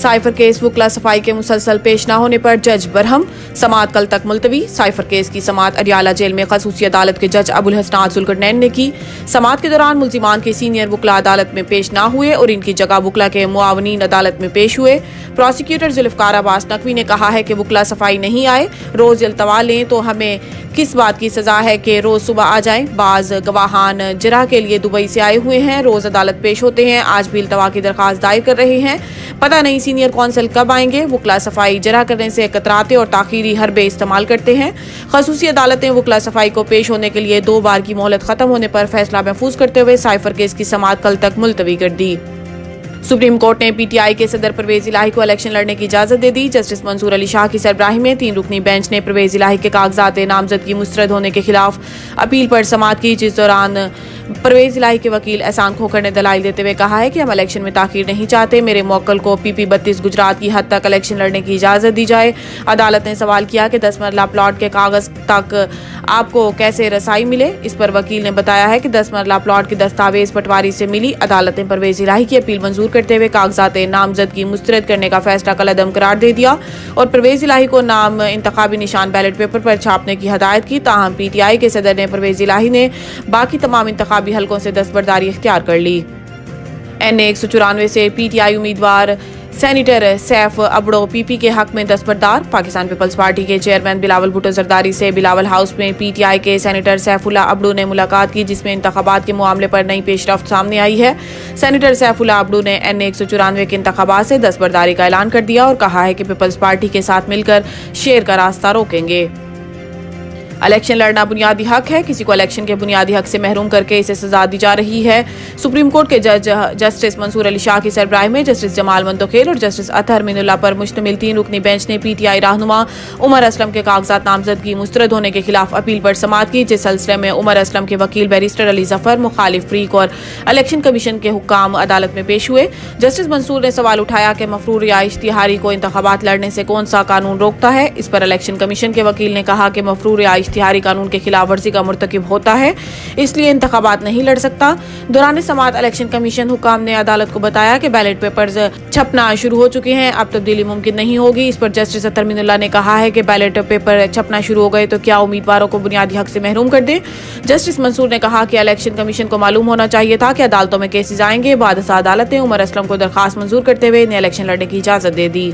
Cipher case वकला सफाई के मुसलसल पेश न होने पर जज बरहम। समाअत कल तक मुलतवी। साइफर केस की समाअत अडियाला जेल में खसूसी अदालत के जज अबुल हसनात जुल्करनैन ने की। समाअत के दौरान मुल्जिमान के सीनियर वकला अदालत में पेश न हुए और इनकी जगह वकला के मुआवनीन अदालत में पेश हुए। प्रोसिक्यूटर जुल्फकार अब्बास नकवी ने कहा है कि वकला सफाई नहीं आए, रोज इल्तवा लें तो हमें किस बात की सजा है कि रोज सुबह आ जाएं। बाज गवाहान जरा के लिए दुबई से आए हुए हैं, रोज अदालत पेश होते हैं, आज भी इल्तवा की दरखास्त दायर कर रहे हैं। पता नहीं सीनियर कौंसल कब आएंगे। वकला सफाई जरा करने से कतराते और ताखीरी हरबे इस्तेमाल करते हैं। खसूसी अदालतें वकला सफाई को पेश होने के लिए 2 बार की मोहलत खत्म होने पर फैसला महफूज करते हुए साइफर केस की समाअत कल तक मुलतवी कर दी। सुप्रीम कोर्ट ने पीटीआई के सदर परवेज इलाही को इलेक्शन लड़ने की इजाजत दे दी। जस्टिस मंसूर अली शाह की सरबराही में 3 रुकनी बेंच ने परवेज इलाही के कागजात नामजदगी मुस्तरद होने के खिलाफ अपील पर समाअत की, जिस दौरान परवेज इलाही के वकील एहसान खोखर ने दलाइल देते हुए कहा है कि हम इलेक्शन में ताखीर नहीं चाहते। मेरे मुवक्किल को PP 32 गुजरात की हद तक इलेक्शन लड़ने की इजाजत दी जाए। अदालत ने सवाल किया कि 10 मरला प्लॉट के कागज तक आपको कैसे रसाई मिले। इस पर वकील ने बताया है कि 10 मरला प्लॉट की दस्तावेज पटवारी से मिली। अदालत ने परवेज इलाही की अपील मंजूर करते हुए कागजात नामजदगी मुस्तरद करने का फैसला कलअदम करार दे दिया और परवेज इलाही को नाम इंतखाबी निशान बैलेट पेपर पर छापने की हदायत की। ताहम PTI के सदर ने परवेज इलाही ने बाकी तमाम इंतखाबी हलकों से दस्तबरदारी इख्तियार कर ली। NA 194 से PTI उम्मीदवार सेनेटर सैफ अबड़ो PP के हक में दस्तबरदार। पाकिस्तान पीपल्स पार्टी के चेयरमैन बिलावल भुट्टो जरदारी से बिलावल हाउस में PTI के सेनेटर सैफुल्लाह अबड़ो ने मुलाकात की, जिसमें इंतखाबात के मामले पर नई पेशरफ्त सामने आई है। सेनेटर सैफुल्लाह अबड़ो ने NA 194 के इंतखाबात से दस्तबरदारी का ऐलान कर दिया और कहा है कि पीपल्स पार्टी के साथ मिलकर शेर का रास्ता रोकेंगे। इलेक्शन लड़ना बुनियादी हक है, किसी को इलेक्शन के बुनियादी हक से महरूम करके इसे सजा दी जा रही है। सुप्रीम कोर्ट के जज जस्टिस मंसूर अली शाह की सरबराही में जस्टिस जमाल मंतोखेल और जस्टिस अतहर मीनुल्लाह पर मुश्तमिल 3 रुकनी बेंच ने PTI रहनुमा उमर असलम के कागजात नामजदगी मुस्तरद होने के खिलाफ अपील पर समाअत की, जिस सिलसिले में उमर असलम के वकील बैरिस्टर अली जफर, मुखालिफ फ्रीक और इलेक्शन कमीशन के हुक्काम अदालत में पेश हुए। जस्टिस मंसूर ने सवाल उठाया कि मफरूर या इश्तिहारी को इंतखाबात लड़ने से कौन सा कानून रोकता है। इस पर इलेक्शन कमीशन के वकील ने कहा कि मफरूर या इश्तिहारी कानून के खिलाफ वर्जी का मुर्तकिब होता है, इसलिए इंतखाबात नहीं लड़ सकता। दौरान समाअत इलेक्शन कमीशन हुक्काम ने अदालत को बताया कि बैलेट पेपर्स छपना शुरू हो चुके हैं, अब तब्दीली मुमकिन नहीं होगी। इस पर जस्टिस अतहर मीनुल्लाह ने कहा है कि बैलेट पेपर छपना शुरू हो गए तो क्या उम्मीदवारों को बुनियादी हक से महरूम कर दे। जस्टिस मंसूर ने कहा कि इलेक्शन कमीशन को मालूम होना चाहिए था कि अदालतों में केसेज आएंगे। बाद अदालत ने उमर असलम को दरखास्त मंजूर करते हुए इन्हें इलेक्शन लड़ने की इजाजत दे दी।